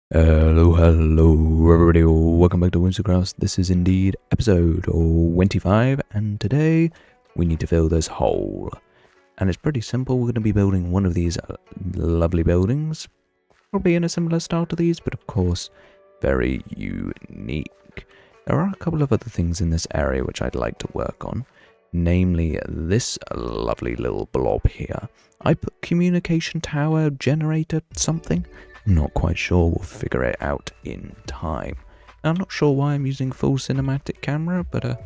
Hello everybody, welcome back to Whimsicraft. This is indeed episode 25, and today we need to fill this hole. And it's pretty simple. We're going to be building one of these lovely buildings, probably in a similar style to these, but of course very unique. There are a couple of other things in this area which I'd like to work on, namely this lovely little blob here. I put communication tower, generator, something. I'm not quite sure, we'll figure it out in time. Now, I'm not sure why I'm using full cinematic camera, but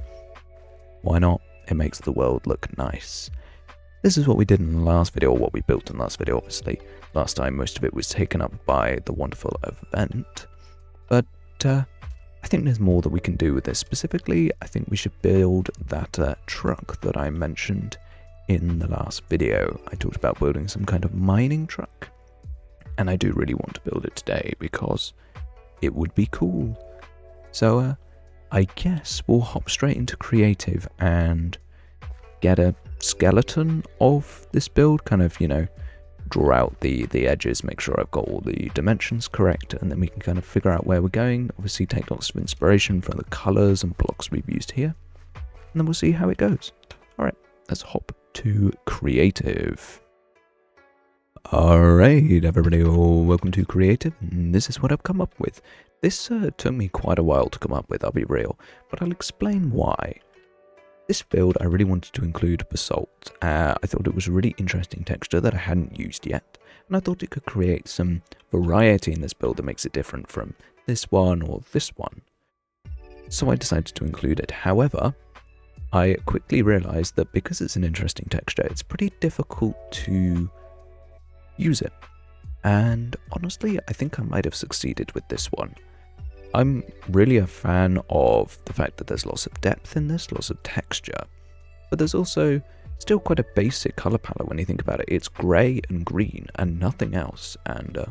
why not? It makes the world look nice. This is what we did in the last video, or what we built in the last video, obviously. Last time most of it was taken up by the wonderful event, but I think there's more that we can do with this. Specifically, I think we should build that truck that I mentioned in the last video. I talked about building some kind of mining truck. And I do really want to build it today because it would be cool. So I guess we'll hop straight into creative and get a skeleton of this build. Kind of, draw out the edges, make sure I've got all the dimensions correct, and then we can kind of figure out where we're going. Obviously take lots of inspiration from the colors and blocks we've used here. And then we'll see how it goes. Alright, let's hop to creative. Alright everybody, welcome to creative, and this is what I've come up with. This took me quite a while to come up with, I'll be real, but I'll explain why. This build I really wanted to include basalt. I thought it was a really interesting texture that I hadn't used yet, and I thought it could create some variety in this build that makes it different from this one or this one. So I decided to include it. However, I quickly realised that because it's an interesting texture, it's pretty difficult to use it, and honestly I think I might have succeeded with this one. I'm really a fan of the fact that there's lots of depth in this, lots of texture, but there's also still quite a basic color palette when you think about it. It's grey and green and nothing else, and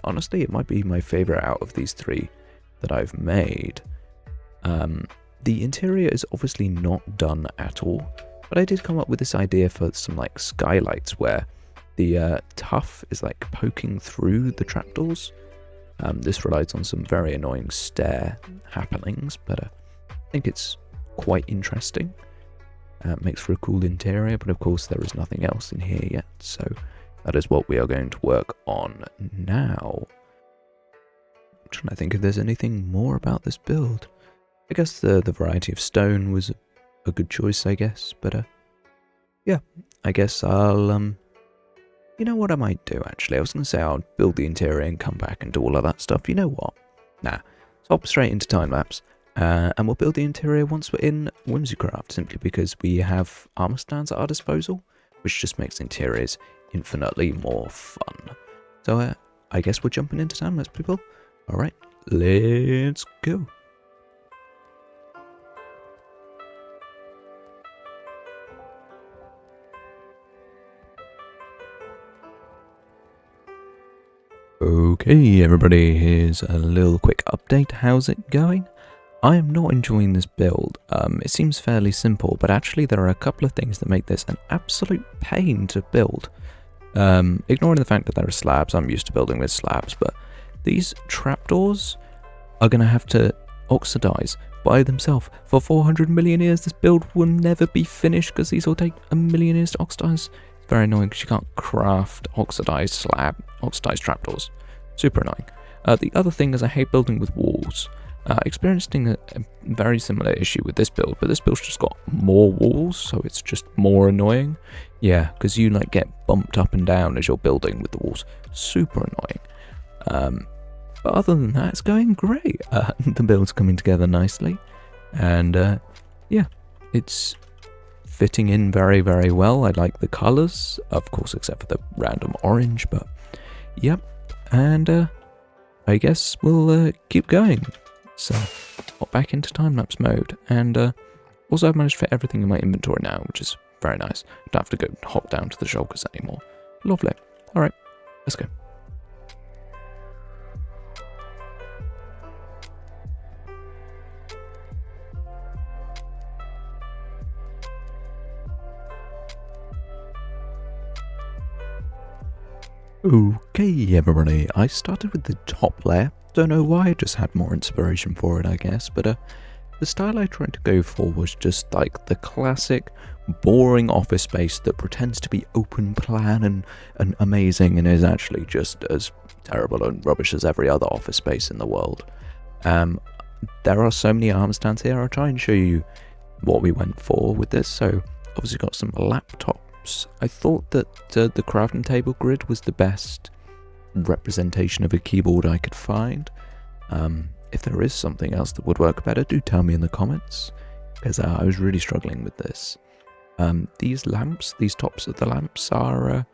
honestly it might be my favorite out of these three that I've made. The interior is obviously not done at all, but I did come up with this idea for some like skylights where the tuff is like poking through the trapdoors. This relies on some very annoying stair happenings, but I think it's quite interesting. Makes for a cool interior, but of course there is nothing else in here yet, so that is what we are going to work on now. I'm trying to think if there's anything more about this build. I guess the variety of stone was a good choice, I guess, but yeah, I guess I'll you know what I might do, actually? I was going to say I'll build the interior and come back and do all of that stuff. You know what? Nah. Let's hop straight into time-lapse. And we'll build the interior once we're in Whimsicraft, simply because we have armor stands at our disposal, which just makes interiors infinitely more fun. So I guess we're jumping into time-lapse, people. Alright, let's go. Okay everybody, here's a little quick update. How's it going? I am not enjoying this build. It seems fairly simple, but actually there are a couple of things that make this an absolute pain to build. Ignoring the fact that there are slabs, I'm used to building with slabs, but these trapdoors are going to have to oxidize by themselves. For 400 million years this build will never be finished because these will take a million years to oxidize. It's very annoying because you can't craft oxidized trapdoors. Super annoying. The other thing is I hate building with walls. Experiencing a very similar issue with this build, but this build's just got more walls, so it's just more annoying. Yeah, because you like get bumped up and down as you're building with the walls. Super annoying. But other than that, it's going great. The build's coming together nicely, and yeah, it's fitting in very, very well. I like the colors, of course, except for the random orange, but yep. And I guess we'll keep going. So hop back into time-lapse mode, and also I've managed to fit everything in my inventory now, which is very nice. Don't have to go hop down to the shulkers anymore. Lovely. Alright, let's go. Okay everybody, I started with the top layer Don't know why, I just had more inspiration for it, I guess. But the style I tried to go for was just like the classic boring office space that pretends to be open plan and amazing and is actually just as terrible and rubbish as every other office space in the world. There are so many arm stands here. I'll try and show you what we went for with this. So obviously got some laptops. I thought that the crafting table grid was the best representation of a keyboard I could find. If there is something else that would work better, do tell me in the comments, because I was really struggling with this. These lamps, these tops of the lamps are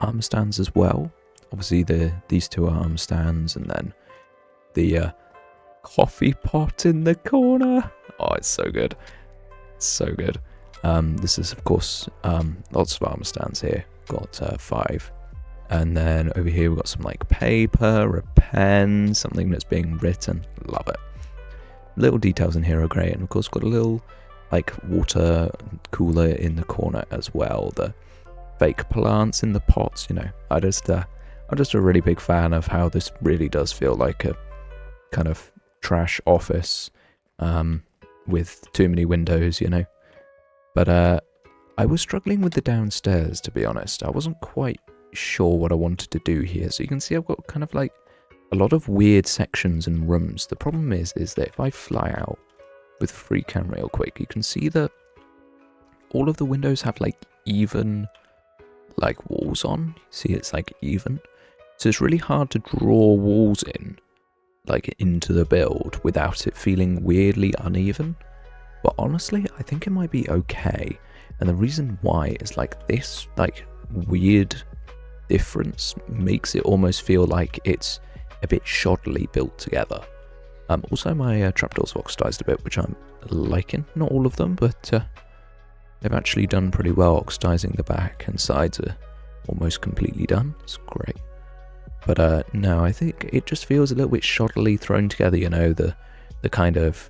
arm stands as well. Obviously these two are arm stands, and then the coffee pot in the corner. Oh, it's so good. So good. This is, of course, lots of arm stands here. Got 5. And then over here we've got some like paper, a pen, something that's being written. Love it. Little details in here are great. And of course got a little like water cooler in the corner as well. The fake plants in the pots, you know. I'm just a really big fan of how this really does feel like a kind of trash office with too many windows, you know. But I was struggling with the downstairs, to be honest. I wasn't quite sure what I wanted to do here. So you can see I've got kind of like a lot of weird sections and rooms. The problem is that if I fly out with free cam real quick, you can see that all of the windows have like even like walls on. See, it's like even. So it's really hard to draw walls in like into the build without it feeling weirdly uneven. But honestly, I think it might be okay. And the reason why is like this like weird difference makes it almost feel like it's a bit shoddily built together. Also my trapdoors have oxidized a bit, which I'm liking. Not all of them, but they've actually done pretty well. Oxidizing the back and sides are almost completely done. It's great. But no, I think it just feels a little bit shoddily thrown together, you know, the kind of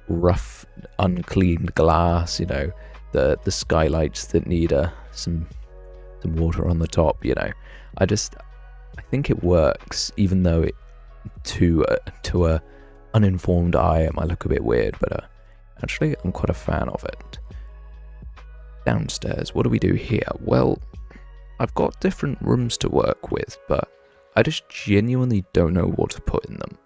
rough, uncleaned glass, you know, the skylights that need some water on the top, you know. I think it works, even though it to a uninformed eye it might look a bit weird, but actually I'm quite a fan of it. Downstairs, what do we do here? Well, I've got different rooms to work with, but I just genuinely don't know what to put in them.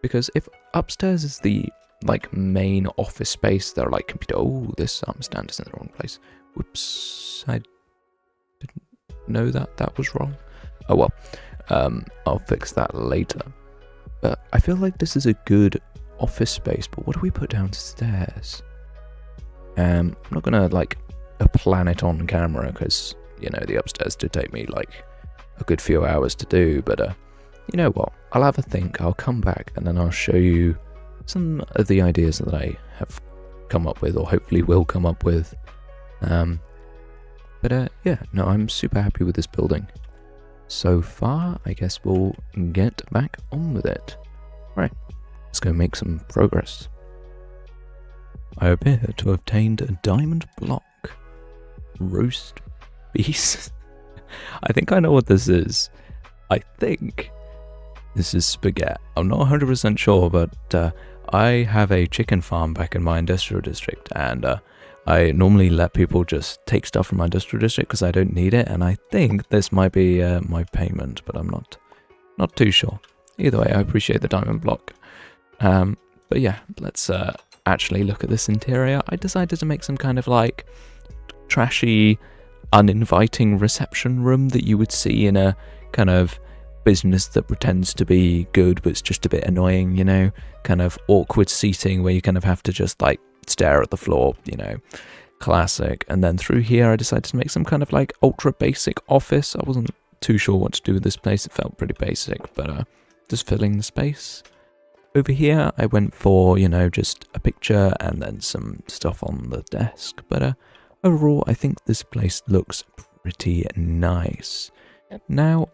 Because if upstairs is the like main office space, they're like computer. Oh, this arm stand is in the wrong place. Whoops, I didn't know that was wrong. Oh well, I'll fix that later. But I feel like this is a good office space, but what do we put downstairs? I'm not gonna like plan it on camera because, you know, the upstairs did take me like a good few hours to do, but you know what, I'll have a think, I'll come back and then I'll show you some of the ideas that I have come up with, or hopefully will come up with. But yeah, no, I'm super happy with this building so far. I guess we'll get back on with it. Right, let's go make some progress. I appear to have obtained a diamond block. Roast beast. I think I know what this is. I think this is spaghetti. I'm not 100% sure, but I have a chicken farm back in my industrial district, and I normally let people just take stuff from my industrial district because I don't need it, and I think this might be my payment, but I'm not too sure. Either way, I appreciate the diamond block. But yeah, let's actually look at this interior. I decided to make some kind of like trashy, uninviting reception room that you would see in a kind of business that pretends to be good but it's just a bit annoying, you know, kind of awkward seating where you kind of have to just like stare at the floor, you know, classic. And then through here I decided to make some kind of like ultra basic office. I wasn't too sure what to do with this place. It felt pretty basic, but just filling the space. Over here I went for, you know, just a picture and then some stuff on the desk, but overall I think this place looks pretty nice. Now,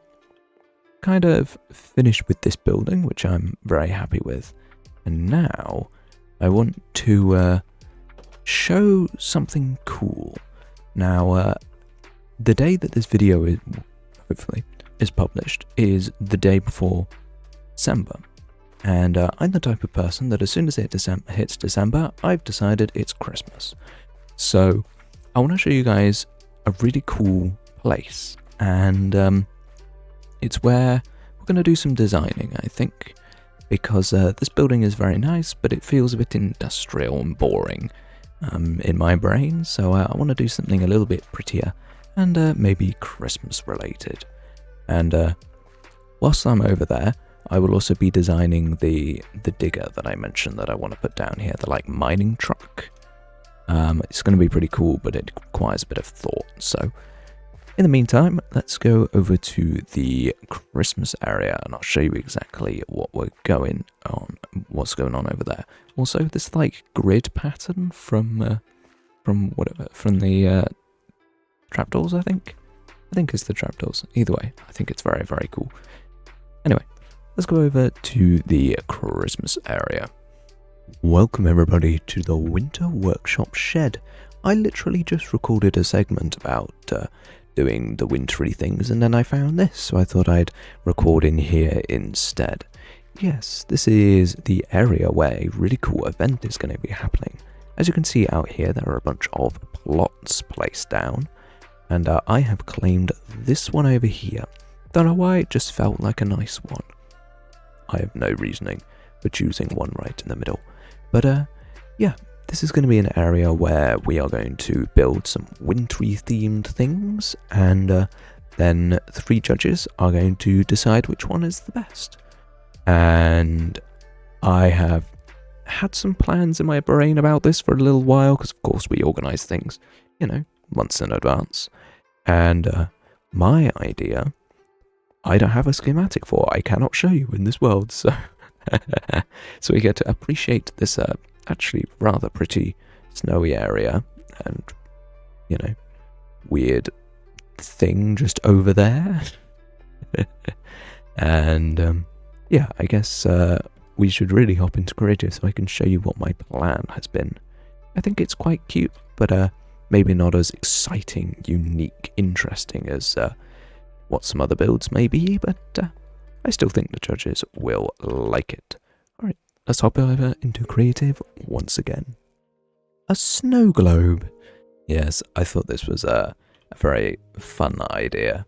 kind of finished with this building, which I'm very happy with, and now I want to show something cool. Now, the day that this video hopefully is published is the day before December, And I'm the type of person that as soon as it hits December, I've decided it's Christmas. So I want to show you guys a really cool place, and it's where we're going to do some designing, I think, because this building is very nice, but it feels a bit industrial and boring in my brain, so I want to do something a little bit prettier and maybe Christmas related. And whilst I'm over there, I will also be designing the digger that I mentioned that I want to put down here, the like mining truck. It's going to be pretty cool, but it requires a bit of thought. So in the meantime, let's go over to the Christmas area and I'll show you exactly what we're going on, what's going on over there. Also, this like grid pattern from the trapdoors, I think it's the trapdoors. Either way, I think it's very, very cool. Anyway, let's go over to the Christmas area. Welcome everybody to the Winter Workshop Shed. I literally just recorded a segment about doing the wintry things, and then I found this, so I thought I'd record in here instead. Yes, this is the area where a really cool event is going to be happening. As you can see out here, there are a bunch of plots placed down, and I have claimed this one over here. Don't know why, it just felt like a nice one. I have no reasoning for choosing one right in the middle. But yeah, this is going to be an area where we are going to build some wintry themed things, and then 3 judges are going to decide which one is the best. And I have had some plans in my brain about this for a little while, because of course we organize things, months in advance. And my idea, I don't have a schematic for, I cannot show you in this world, so so we get to appreciate this actually rather pretty snowy area and, weird thing just over there. And yeah, I guess we should really hop into creative so I can show you what my plan has been. I think it's quite cute, but maybe not as exciting, unique, interesting as what some other builds may be, but I still think the judges will like it. Alright, let's hop over into creative once again. A snow globe. Yes, I thought this was a very fun idea.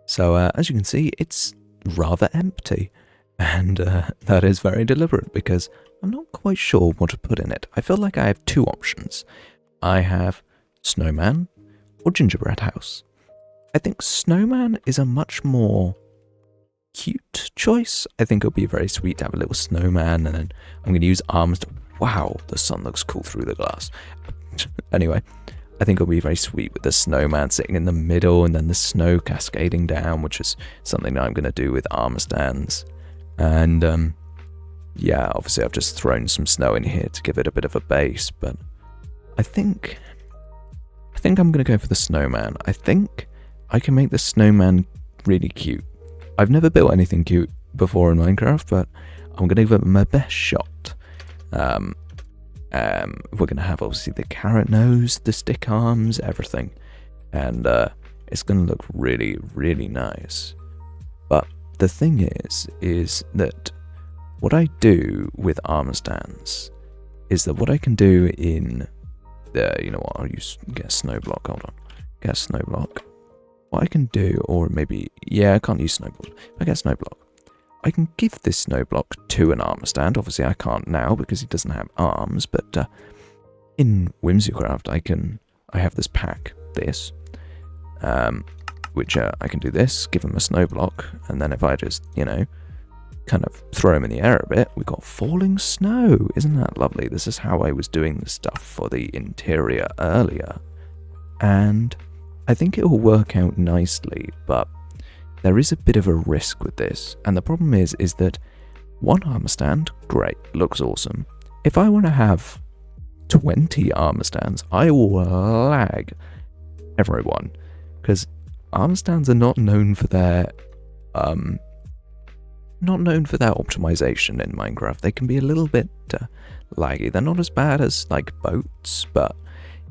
So as you can see, it's rather empty. And that is very deliberate because I'm not quite sure what to put in it. I feel like I have 2 options. I have snowman or gingerbread house. I think snowman is a much more cute choice. I think it'll be very sweet to have a little snowman, and then I'm going to use arms to... Wow, the sun looks cool through the glass. Anyway, I think it'll be very sweet with the snowman sitting in the middle and then the snow cascading down, which is something that I'm going to do with armor stands. And yeah, obviously I've just thrown some snow in here to give it a bit of a base, but I think I'm going to go for the snowman. I think I can make the snowman really cute. I've never built anything cute before in Minecraft, but I'm going to give it my best shot. We're going to have obviously the carrot nose, the stick arms, everything. And it's going to look really, really nice. But the thing is that what I do with armor stands is that what I can do in the, I'll get a snow block, hold on. Get a snow block. What I can do, or maybe, I can't use snow block. If I get a snow block, I can give this snow block to an armor stand. Obviously I can't now because he doesn't have arms, but in Whimsicraft I have this pack, which I can do this, give him a snow block, and then if I just, kind of throw him in the air a bit, we've got falling snow. Isn't that lovely? This is how I was doing the stuff for the interior earlier. And I think it will work out nicely, but there is a bit of a risk with this. And the problem is that one armor stand, great, looks awesome. If I want to have 20 armor stands, I will lag everyone, because armor stands are not known for their optimization in Minecraft. They can be a little bit laggy. They're not as bad as like boats, but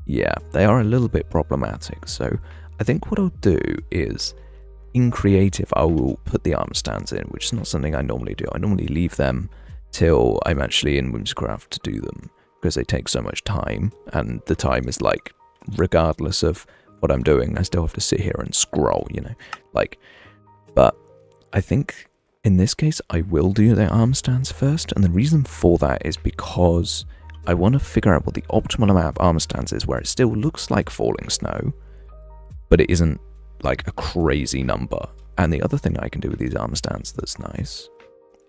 yeah, they are a little bit problematic. So I think what I'll do is, in creative, I will put the armor stands in, which is not something I normally do. I normally leave them till I'm actually in Whimsicraft to do them, because they take so much time, and the time is like, regardless of what I'm doing, I still have to sit here and scroll, you know, like, but I think in this case I will do the arm stands first, and the reason for that is because I want to figure out what the optimal amount of arm stands is, where it still looks like falling snow, but it isn't like a crazy number. And the other thing I can do with these arm stands that's nice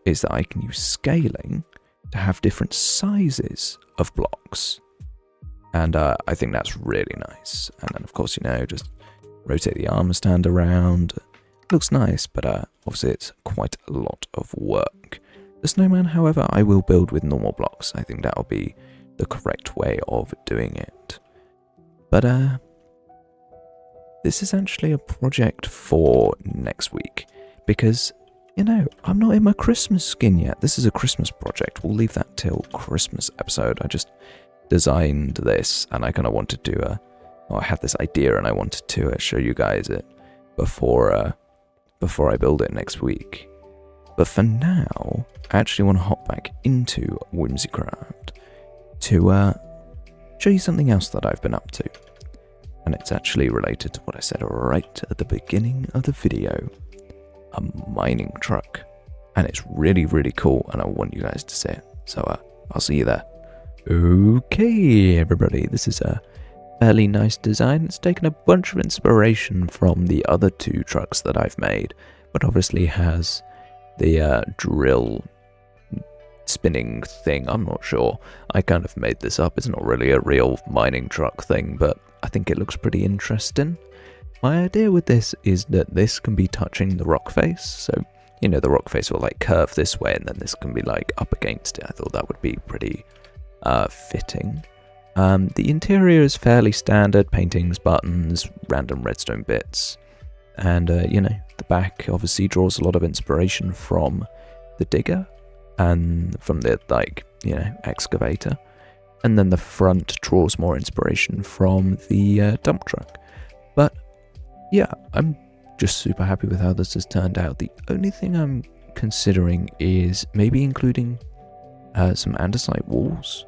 is that I can use scaling to have different sizes of blocks. And I think that's really nice. And then of course, you know, just rotate the arm stand around. It looks nice, but obviously it's quite a lot of work. The snowman, however, I will build with normal blocks. I think that'll be the correct way of doing it. But this is actually a project for next week, because, you know, I'm not in my Christmas skin yet. This is a Christmas project. We'll leave that till Christmas episode. I just designed this, and I kind of wanted to, I had this idea, and I wanted to show you guys it before I build it next week. But for now, I actually want to hop back into Whimsicraft to show you something else that I've been up to. And it's actually related to what I said right at the beginning of the video. A mining truck. And it's really, really cool, and I want you guys to see it. So I'll see you there. Okay, everybody, this is a fairly nice design. It's taken a bunch of inspiration from the other two trucks that I've made, but obviously has the drill spinning thing. I'm not sure. I kind of made this up. It's not really a real mining truck thing, but I think it looks pretty interesting. My idea with this is that this can be touching the rock face. So, you know, the rock face will like curve this way, and then this can be like up against it. I thought that would be pretty fitting. The interior is fairly standard, paintings, buttons, random redstone bits, and you know, the back obviously draws a lot of inspiration from the digger and from the, like, you know, excavator, and then the front draws more inspiration from the dump truck. But yeah, I'm just super happy with how this has turned out. The only thing I'm considering is maybe including some andesite walls.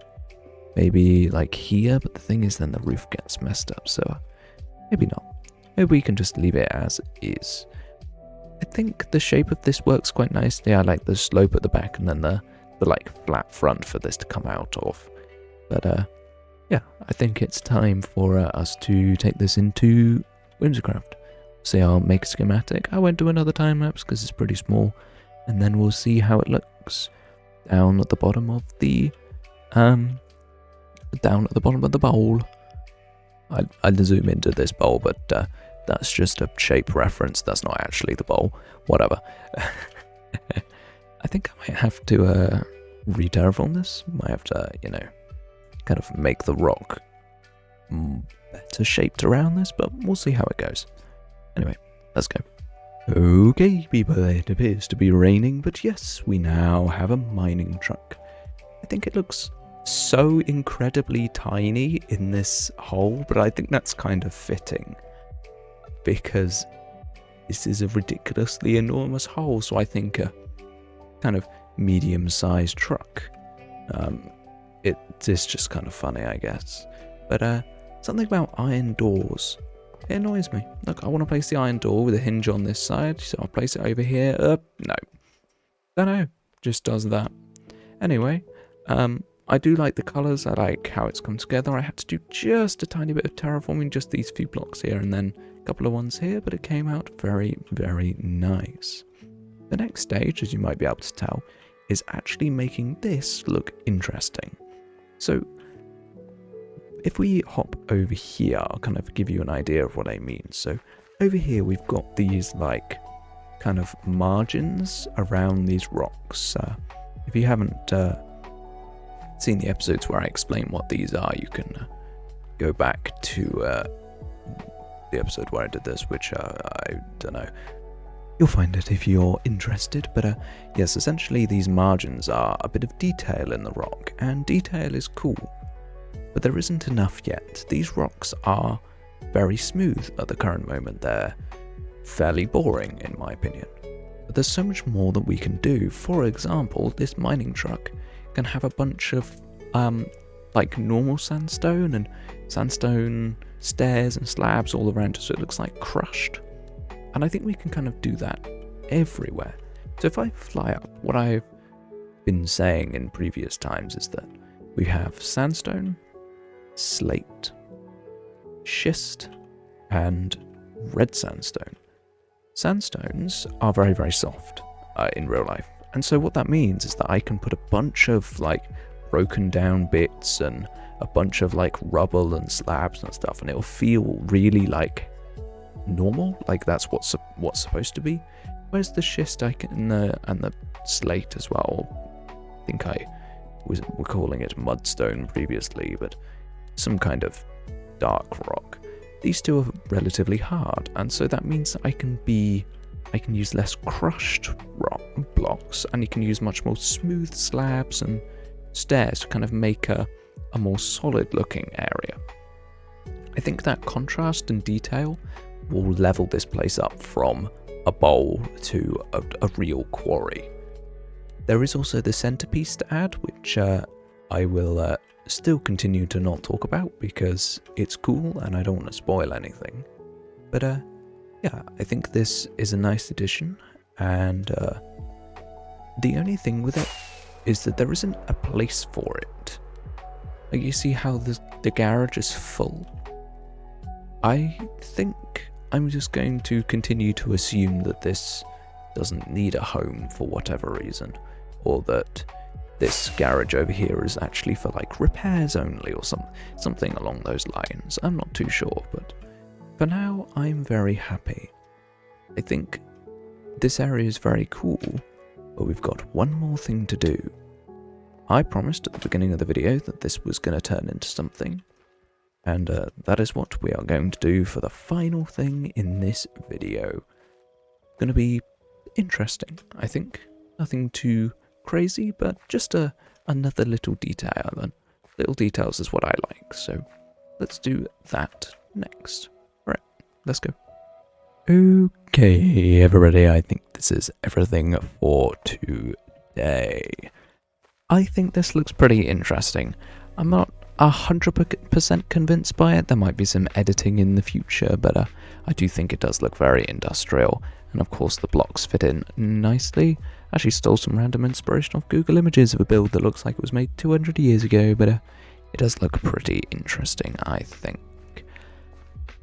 Maybe like here, but the thing is then the roof gets messed up, so maybe not. Maybe we can just leave it as is. I think the shape of this works quite nicely. I like the slope at the back and then the like flat front for this to come out of. But yeah, I think it's time for us to take this into Whimsicraft. So I'll make a schematic. I won't do another time lapse because it's pretty small, and then we'll see how it looks down at the bottom of the bowl. I'll zoom into this bowl, but that's just a shape reference. That's not actually the bowl. Whatever. I think I might have to re-terraform this. Might have to, you know, kind of make the rock better shaped around this, but we'll see how it goes. Anyway, let's go. Okay, people, it appears to be raining, but yes, we now have a mining truck. I think it looks so incredibly tiny in this hole, but I think that's kind of fitting because this is a ridiculously enormous hole, so I think a kind of medium-sized truck. It is just kind of funny, I guess. But something about iron doors, it annoys me. Look, I want to place the iron door with a hinge on this side, so I'll place it over here. No. Don't know. Just does that. Anyway, I do like the colours. I like how it's come together. I had to do just a tiny bit of terraforming, just these few blocks here and then a couple of ones here, but it came out very, very nice. The next stage, as you might be able to tell, is actually making this look interesting. So if we hop over here, I'll kind of give you an idea of what I mean. So over here, we've got these like kind of margins around these rocks. If you haven't seen the episodes where I explain what these are, you can go back to the episode where I did this, which I don't know. You'll find it if you're interested, but yes, essentially these margins are a bit of detail in the rock, and detail is cool, but there isn't enough yet. These rocks are very smooth at the current moment. They're fairly boring, in my opinion. But there's so much more that we can do. For example, this mining truck can have a bunch of like normal sandstone and sandstone stairs and slabs all around it, so it looks like crushed. And I think we can kind of do that everywhere. So if I fly up, what I've been saying in previous times is that we have sandstone, slate, schist, and red sandstone. Sandstones are very, very soft in real life. And so what that means is that I can put a bunch of like broken down bits and a bunch of like rubble and slabs and stuff, and it'll feel really like normal, like that's what's supposed to be. Whereas the schist and the slate as well, I think we're calling it mudstone previously, but some kind of dark rock. These two are relatively hard, and so that means that I can use less crushed rock blocks, and you can use much more smooth slabs and stairs to kind of make a more solid looking area. I think that contrast and detail will level this place up from a bowl to a real quarry. There is also the centerpiece to add, which I will still continue to not talk about because it's cool and I don't want to spoil anything. But yeah, I think this is a nice addition, and the only thing with it is that there isn't a place for it. Like, you see how the garage is full? I think I'm just going to continue to assume that this doesn't need a home for whatever reason, or that this garage over here is actually for like repairs only or something along those lines. I'm not too sure, but for now I'm very happy. I think this area is very cool, but we've got one more thing to do. I promised at the beginning of the video that this was going to turn into something, and that is what we are going to do for the final thing in this video. Going to be interesting, I think. Nothing too crazy, but just another little detail, and little details is what I like, so let's do that next. Right, let's go. Okay, everybody, I think this is everything for today. I think this looks pretty interesting. I'm not 100% convinced by it. There might be some editing in the future, but I do think it does look very industrial. And of course the blocks fit in nicely. Actually stole some random inspiration off Google Images of a build that looks like it was made 200 years ago, but it does look pretty interesting, I think.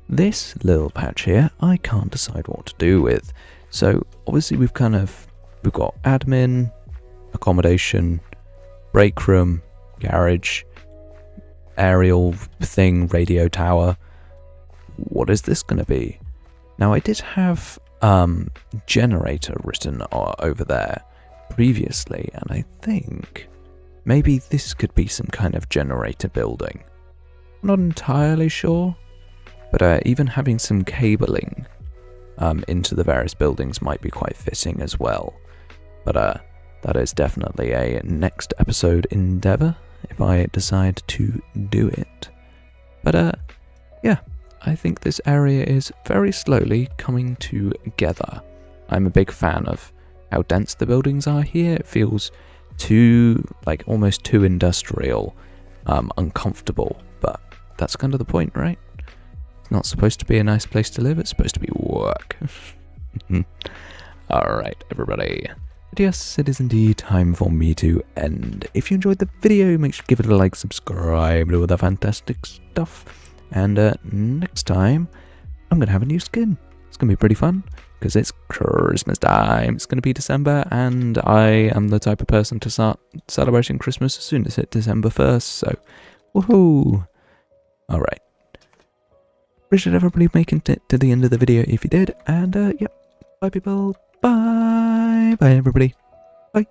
This little patch here, I can't decide what to do with. So obviously we've got admin, accommodation, break room, garage, aerial thing, radio tower. What is this going to be? Now I did have generator written over there previously, and I think maybe this could be some kind of generator building. I'm not entirely sure, but even having some cabling into the various buildings might be quite fitting as well. But that is definitely a next episode endeavor if I decide to do it. But yeah, I think this area is very slowly coming together. I'm a big fan of how dense the buildings are here. It feels almost too industrial, uncomfortable, but that's kind of the point, right? It's not supposed to be a nice place to live, it's supposed to be work. Alright, everybody. But yes, it is indeed time for me to end. If you enjoyed the video, make sure to give it a like, subscribe, do all the fantastic stuff. And next time, I'm going to have a new skin. It's going to be pretty fun, because it's Christmas time. It's going to be December, and I am the type of person to start celebrating Christmas as soon as it's December 1st, so woohoo! Alright. Appreciate everybody making it to the end of the video if you did, and yep, bye people, bye! Bye everybody, bye!